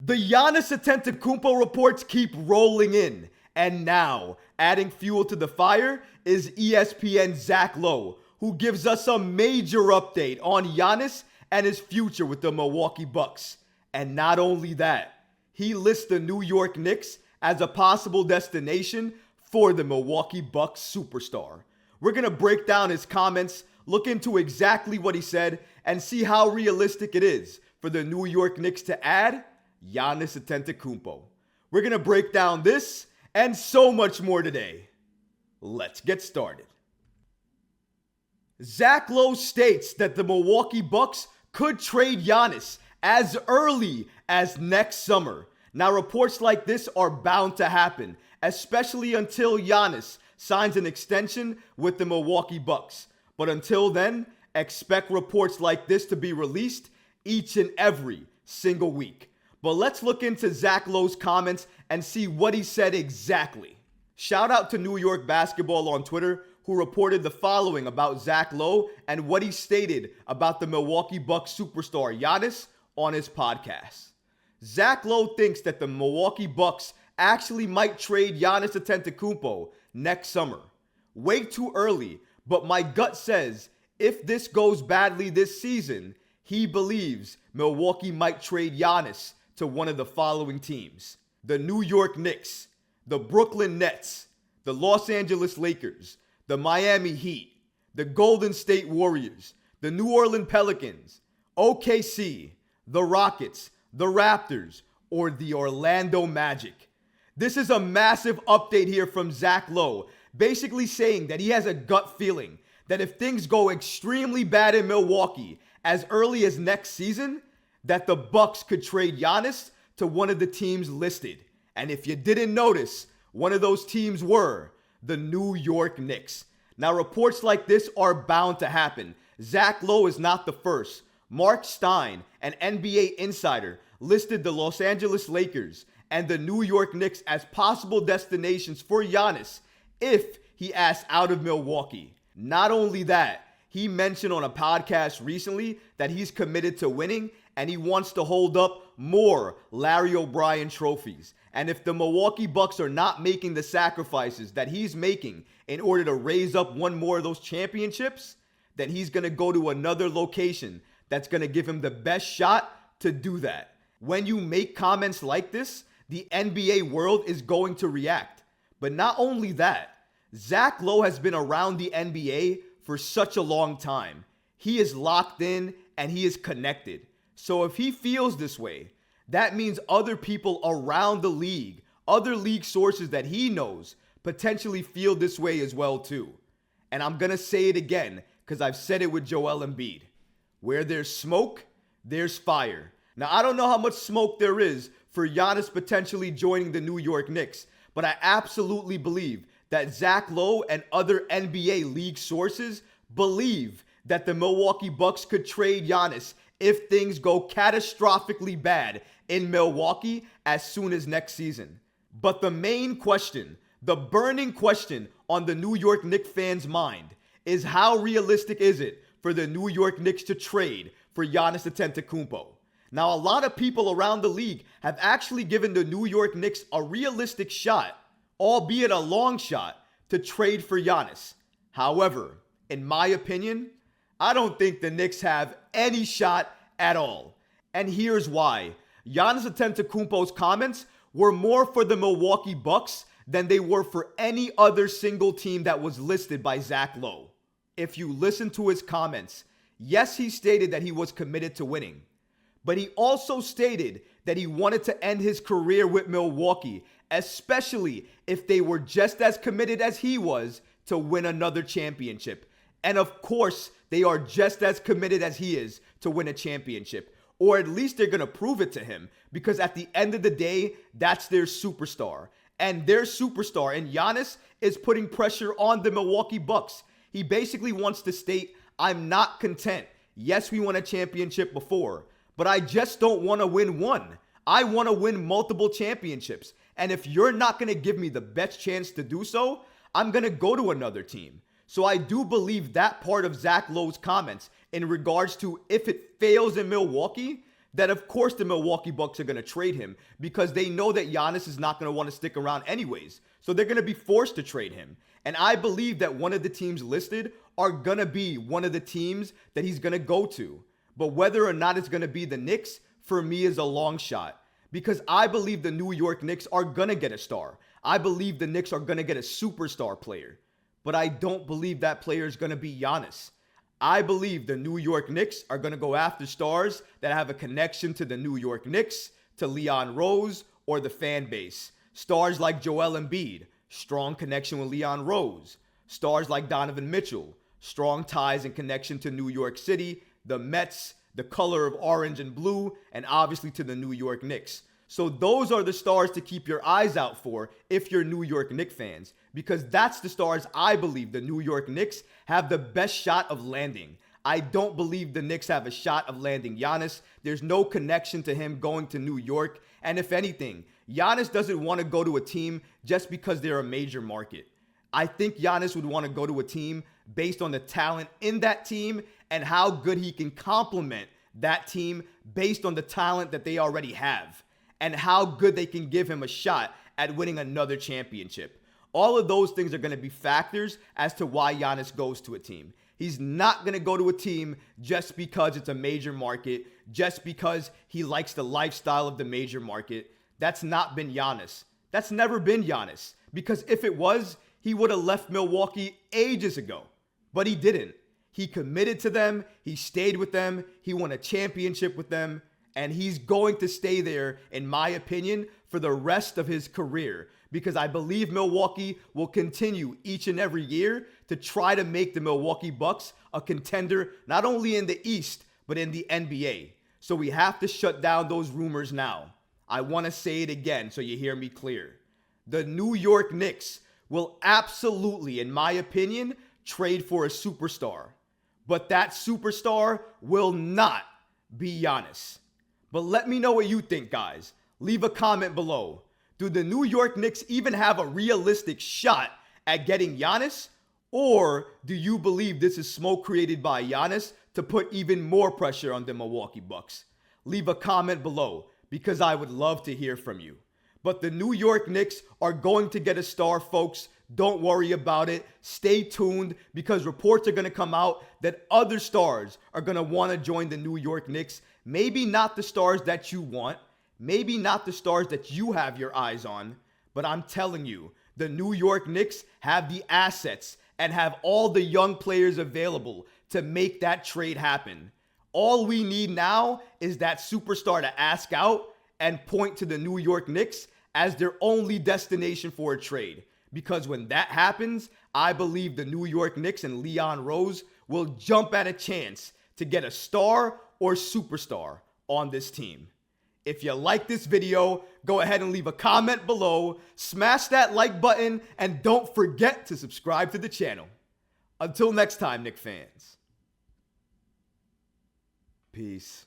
The Giannis Antetokounmpo reports keep rolling in. And now, adding fuel to the fire is ESPN's Zach Lowe, who gives us a major update on Giannis and his future with the Milwaukee Bucks. And not only that, he lists the New York Knicks as a possible destination for the Milwaukee Bucks superstar. We're going to break down his comments, look into exactly what he said, and see how realistic it is for the New York Knicks to add Giannis Antetokounmpo. We're going to break down this and so much more today. Let's get started. Zach Lowe states that the Milwaukee Bucks could trade Giannis as early as next summer. Now, reports like this are bound to happen, especially until Giannis signs an extension with the Milwaukee Bucks. But until then, expect reports like this to be released each and every single week. But let's look into Zach Lowe's comments and see what he said exactly. Shout out to New York Basketball on Twitter, who reported the following about Zach Lowe and what he stated about the Milwaukee Bucks superstar Giannis on his podcast. Zach Lowe thinks that the Milwaukee Bucks actually might trade Giannis Antetokounmpo next summer. Way too early, but my gut says if this goes badly this season, he believes Milwaukee might trade Giannis to one of the following teams: the New York Knicks, the Brooklyn Nets, the Los Angeles Lakers, the Miami Heat, the Golden State Warriors, the New Orleans Pelicans, OKC, the Rockets, the Raptors, or the Orlando Magic. This is a massive update here from Zach Lowe, basically saying that he has a gut feeling that if things go extremely bad in Milwaukee as early as next season, that the Bucks could trade Giannis to one of the teams listed. And if you didn't notice, one of those teams were the New York Knicks. Now, reports like this are bound to happen. Zach Lowe is not the first. Mark Stein, an NBA insider, listed the Los Angeles Lakers and the New York Knicks as possible destinations for Giannis if he asks out of Milwaukee. Not only that, he mentioned on a podcast recently that he's committed to winning and he wants to hold up more Larry O'Brien trophies. And if the Milwaukee Bucks are not making the sacrifices that he's making in order to raise up one more of those championships, then he's going to go to another location that's going to give him the best shot to do that. When you make comments like this, the NBA world is going to react. But not only that, Zach Lowe has been around the NBA for such a long time. He is locked in and he is connected. So if he feels this way, that means other people around the league, other league sources that he knows, potentially feel this way as well too. And I'm going to say it again because I've said it with Joel Embiid. Where there's smoke, there's fire. Now, I don't know how much smoke there is for Giannis potentially joining the New York Knicks, but I absolutely believe that Zach Lowe and other NBA league sources believe that the Milwaukee Bucks could trade Giannis if things go catastrophically bad in Milwaukee as soon as next season. But the main question, the burning question on the New York Knicks fans' mind is how realistic is it for the New York Knicks to trade for Giannis Antetokounmpo? Now, a lot of people around the league have actually given the New York Knicks a realistic shot, albeit a long shot, to trade for Giannis. However, in my opinion, I don't think the Knicks have any shot at all. And here's why. Giannis Antetokounmpo's comments were more for the Milwaukee Bucks than they were for any other single team that was listed by Zach Lowe. If you listen to his comments, yes, he stated that he was committed to winning, but he also stated that he wanted to end his career with Milwaukee, especially if they were just as committed as he was to win another championship. And of course, they are just as committed as he is to win a championship. Or at least they're going to prove it to him, because at the end of the day, that's their superstar. And their superstar, and Giannis, is putting pressure on the Milwaukee Bucks. He basically wants to state, I'm not content. Yes, we won a championship before, but I just don't want to win one. I want to win multiple championships. And if you're not going to give me the best chance to do so, I'm going to go to another team. So I do believe that part of Zach Lowe's comments in regards to if it fails in Milwaukee, that of course the Milwaukee Bucks are going to trade him because they know that Giannis is not going to want to stick around anyways. So they're going to be forced to trade him. And I believe that one of the teams listed are going to be one of the teams that he's going to go to. But whether or not it's going to be the Knicks, for me, is a long shot. Because I believe the New York Knicks are going to get a star. I believe the Knicks are going to get a superstar player. But I don't believe that player is going to be Giannis. I believe the New York Knicks are going to go after stars that have a connection to the New York Knicks, to Leon Rose, or the fan base. Stars like Joel Embiid, strong connection with Leon Rose. Stars like Donovan Mitchell, strong ties and connection to New York City, the Mets, the color of orange and blue, and obviously to the New York Knicks. So those are the stars to keep your eyes out for if you're New York Knicks fans, because that's the stars I believe the New York Knicks have the best shot of landing. I don't believe the Knicks have a shot of landing Giannis. There's no connection to him going to New York. And if anything, Giannis doesn't want to go to a team just because they're a major market. I think Giannis would want to go to a team based on the talent in that team and how good he can complement that team based on the talent that they already have and how good they can give him a shot at winning another championship. All of those things are going to be factors as to why Giannis goes to a team. He's not going to go to a team just because it's a major market, just because he likes the lifestyle of the major market. That's not been Giannis. That's never been Giannis. Because if it was, he would have left Milwaukee ages ago. But he didn't. He committed to them. He stayed with them. He won a championship with them. And he's going to stay there, in my opinion, for the rest of his career. Because I believe Milwaukee will continue each and every year to try to make the Milwaukee Bucks a contender, not only in the East, but in the NBA. So we have to shut down those rumors now. I want to say it again so you hear me clear. The New York Knicks will absolutely, in my opinion, trade for a superstar. But that superstar will not be Giannis. But let me know what you think, guys. Leave a comment below. Do the New York Knicks even have a realistic shot at getting Giannis? Or do you believe this is smoke created by Giannis to put even more pressure on the Milwaukee Bucks? Leave a comment below because I would love to hear from you. But the New York Knicks are going to get a star, folks. Don't worry about it. Stay tuned because reports are going to come out that other stars are going to want to join the New York Knicks. Maybe not the stars that you want. Maybe not the stars that you have your eyes on. But I'm telling you, the New York Knicks have the assets and have all the young players available to make that trade happen. All we need now is that superstar to ask out and point to the New York Knicks as their only destination for a trade. Because when that happens, I believe the New York Knicks and Leon Rose will jump at a chance to get a star or superstar on this team. If you like this video, go ahead and leave a comment below, smash that like button, and don't forget to subscribe to the channel. Until next time, Knicks fans. Peace.